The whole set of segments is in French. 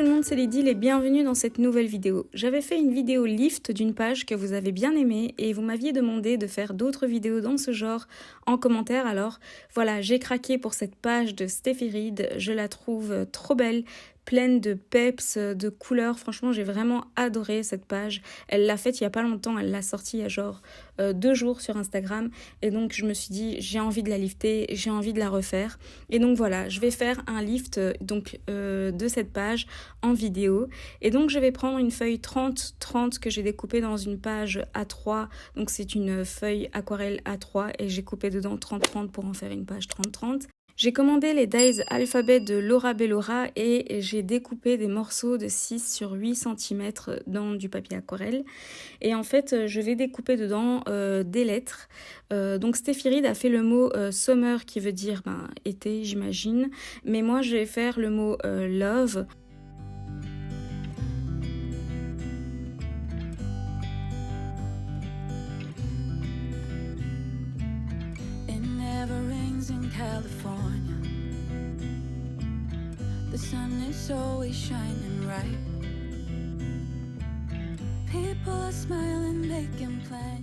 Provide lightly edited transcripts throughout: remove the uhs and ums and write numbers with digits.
tout le monde, c'est Lydie et bienvenue dans cette nouvelle vidéo. J'avais fait une vidéo lift d'une page que vous avez bien aimée et vous m'aviez demandé de faire d'autres vidéos dans ce genre en commentaire. Alors voilà, j'ai craqué pour cette page de Steffi Reed, je la trouve trop belle, pleine de peps, de couleurs. Franchement, j'ai vraiment adoré cette page. Elle l'a faite il y a pas longtemps, elle l'a sortie il y a genre 2 jours sur Instagram. Et donc, je me suis dit, j'ai envie de la lifter, j'ai envie de la refaire. Et donc, voilà, je vais faire un lift de cette page en vidéo. Et donc, je vais prendre une feuille 30-30 que j'ai découpée dans une page A3. Donc, c'est une feuille aquarelle A3 et j'ai coupé dedans 30-30 pour en faire une page 30-30. J'ai commandé les Dies Alphabet de Laura Bellora et j'ai découpé des morceaux de 6 sur 8 cm dans du papier aquarelle. Et en fait, je vais découper dedans des lettres. Donc Steffi Reed a fait le mot summer qui veut dire été, j'imagine. Mais moi, je vais faire le mot love. California, the sun is always shining bright. People are smiling, making plans.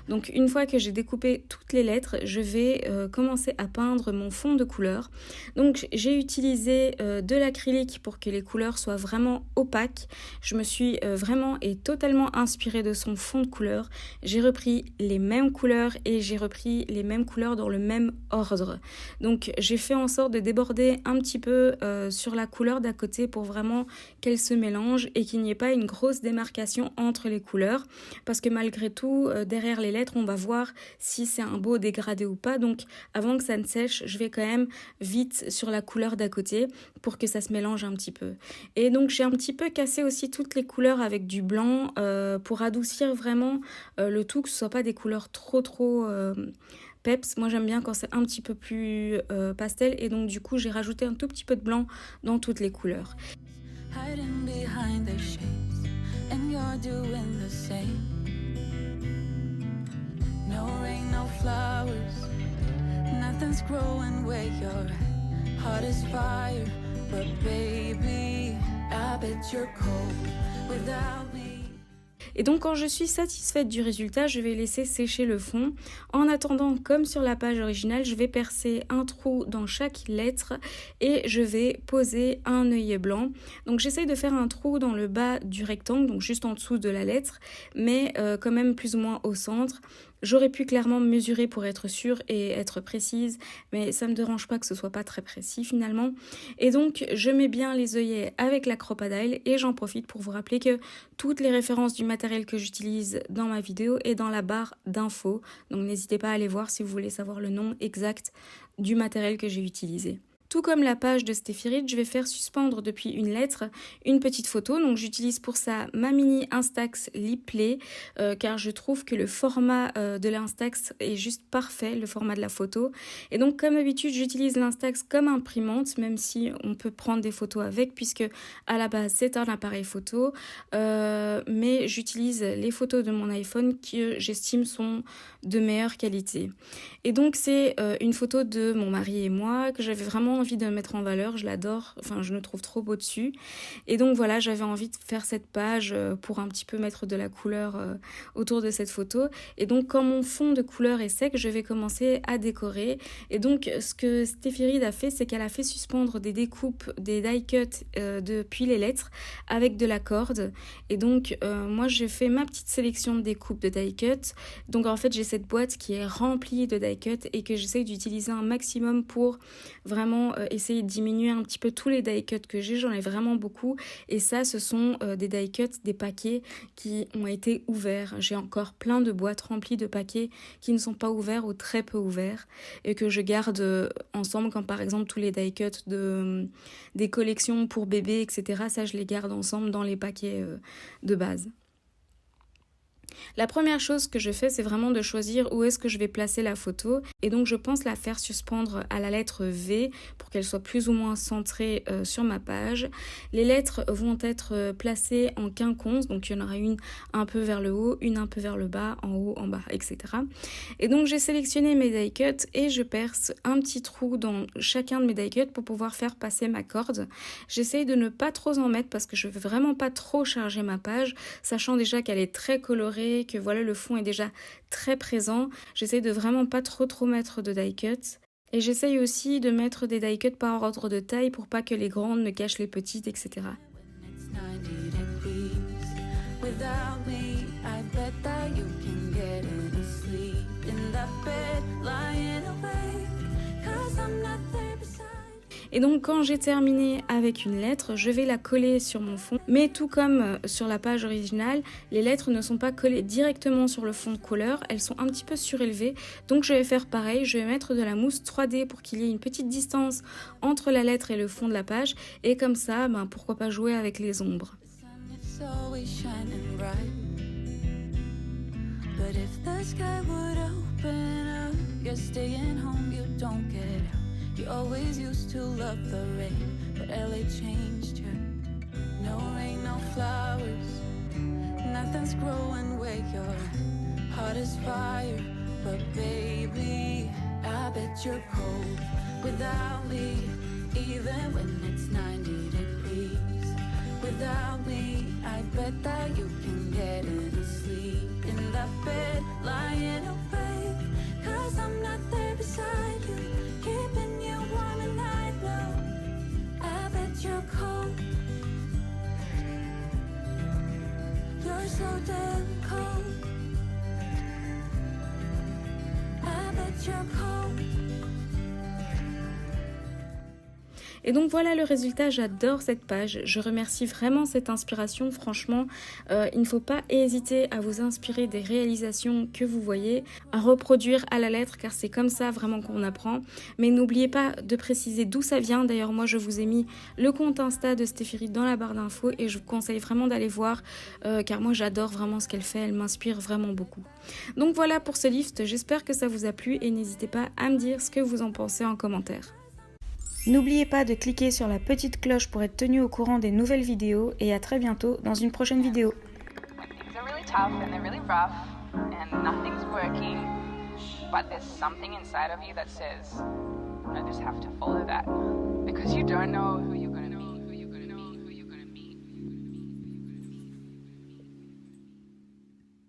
Donc une fois que j'ai découpé toutes les lettres, je vais commencer à peindre mon fond de couleur. Donc j'ai utilisé de l'acrylique pour que les couleurs soient vraiment opaques. Je me suis vraiment et totalement inspirée de son fond de couleur. J'ai repris les mêmes couleurs et j'ai repris les mêmes couleurs dans le même ordre. Donc j'ai fait en sorte de déborder un petit peu sur la couleur d'à côté pour vraiment qu'elle se mélange et qu'il n'y ait pas une grosse démarcation entre les couleurs. Parce que malgré tout, derrière les lettres, on va voir si c'est un beau dégradé ou pas. Donc avant que ça ne sèche, je vais quand même vite sur la couleur d'à côté pour que ça se mélange un petit peu. Et donc j'ai un petit peu cassé aussi toutes les couleurs avec du blanc pour adoucir vraiment le tout, que ce soit pas des couleurs trop peps. Moi j'aime bien quand c'est un petit peu plus pastel et donc du coup j'ai rajouté un tout petit peu de blanc dans toutes les couleurs. Hiding behind the shades, and you're doing the same. No rain, no flowers, nothing's growing where your heart is fire. But baby, I bet you're cold without me. Et donc quand je suis satisfaite du résultat, je vais laisser sécher le fond. En attendant, comme sur la page originale, je vais percer un trou dans chaque lettre et je vais poser un œillet blanc. Donc j'essaye de faire un trou dans le bas du rectangle, donc juste en dessous de la lettre, mais quand même plus ou moins au centre. J'aurais pu clairement mesurer pour être sûre et être précise, mais ça me dérange pas que ce soit pas très précis finalement. Et donc, je mets bien les œillets avec la Crop-A-Dile et j'en profite pour vous rappeler que toutes les références du matériel que j'utilise dans ma vidéo est dans la barre d'infos. Donc, n'hésitez pas à aller voir si vous voulez savoir le nom exact du matériel que j'ai utilisé. Tout comme la page de Steffi Reed, je vais faire suspendre depuis une lettre une petite photo. Donc j'utilise pour ça ma mini Instax Lip Play car je trouve que le format de l'Instax est juste parfait, le format de la photo. Et donc comme d'habitude, j'utilise l'Instax comme imprimante, même si on peut prendre des photos avec puisque à la base c'est un appareil photo. Mais j'utilise les photos de mon iPhone que j'estime sont de meilleure qualité. Et donc c'est une photo de mon mari et moi que j'avais vraiment envie de mettre en valeur, je l'adore, enfin je le trouve trop beau dessus. Et donc voilà, j'avais envie de faire cette page pour un petit peu mettre de la couleur autour de cette photo. Et donc quand mon fond de couleur est sec, je vais commencer à décorer. Et donc ce que Steffi Reed a fait, c'est qu'elle a fait suspendre des découpes, des die cuts depuis les lettres avec de la corde. Et donc moi j'ai fait ma petite sélection de découpes de die cut. Donc en fait j'ai cette boîte qui est remplie de die cut et que j'essaye d'utiliser un maximum pour vraiment essayer de diminuer un petit peu tous les die cuts que j'ai. J'en ai vraiment beaucoup et ça ce sont des die cuts, des paquets qui ont été ouverts. J'ai encore plein de boîtes remplies de paquets qui ne sont pas ouverts ou très peu ouverts et que je garde ensemble, comme par exemple tous les die cuts des collections pour bébés, etc. Ça je les garde ensemble dans les paquets de base. La première chose que je fais, c'est vraiment de choisir où est-ce que je vais placer la photo. Et donc, je pense la faire suspendre à la lettre V pour qu'elle soit plus ou moins centrée sur ma page. Les lettres vont être placées en quinconce. Donc, il y en aura une un peu vers le haut, une un peu vers le bas, en haut, en bas, etc. Et donc, j'ai sélectionné mes die cuts et je perce un petit trou dans chacun de mes die cuts pour pouvoir faire passer ma corde. J'essaye de ne pas trop en mettre parce que je veux vraiment pas trop charger ma page, sachant déjà qu'elle est très colorée, que voilà, le fond est déjà très présent. J'essaye de vraiment pas trop mettre de die cuts. Et j'essaye aussi de mettre des die cuts par ordre de taille pour pas que les grandes ne cachent les petites, etc. Et donc quand j'ai terminé avec une lettre, je vais la coller sur mon fond. Mais tout comme sur la page originale, les lettres ne sont pas collées directement sur le fond de couleur, elles sont un petit peu surélevées. Donc je vais faire pareil, je vais mettre de la mousse 3D pour qu'il y ait une petite distance entre la lettre et le fond de la page. Et comme ça, pourquoi pas jouer avec les ombres. You always used to love the rain, but LA changed you. No rain, no flowers, nothing's growing where your heart is fire. But baby, I bet you're cold without me, even when it's 90 degrees. Without me, I bet that you can get any sleep in that bed, lying awake, 'cause I'm not there beside you, keeping you're cold. You're so damn cold. I bet you're cold. Et donc voilà le résultat, j'adore cette page, je remercie vraiment cette inspiration, franchement, il ne faut pas hésiter à vous inspirer des réalisations que vous voyez, à reproduire à la lettre car c'est comme ça vraiment qu'on apprend, mais n'oubliez pas de préciser d'où ça vient, d'ailleurs moi je vous ai mis le compte Insta de Stéphanie dans la barre d'infos et je vous conseille vraiment d'aller voir car moi j'adore vraiment ce qu'elle fait, elle m'inspire vraiment beaucoup. Donc voilà pour ce lift, j'espère que ça vous a plu et n'hésitez pas à me dire ce que vous en pensez en commentaire. N'oubliez pas de cliquer sur la petite cloche pour être tenu au courant des nouvelles vidéos et à très bientôt dans une prochaine vidéo. I just have to follow that because you don't know who you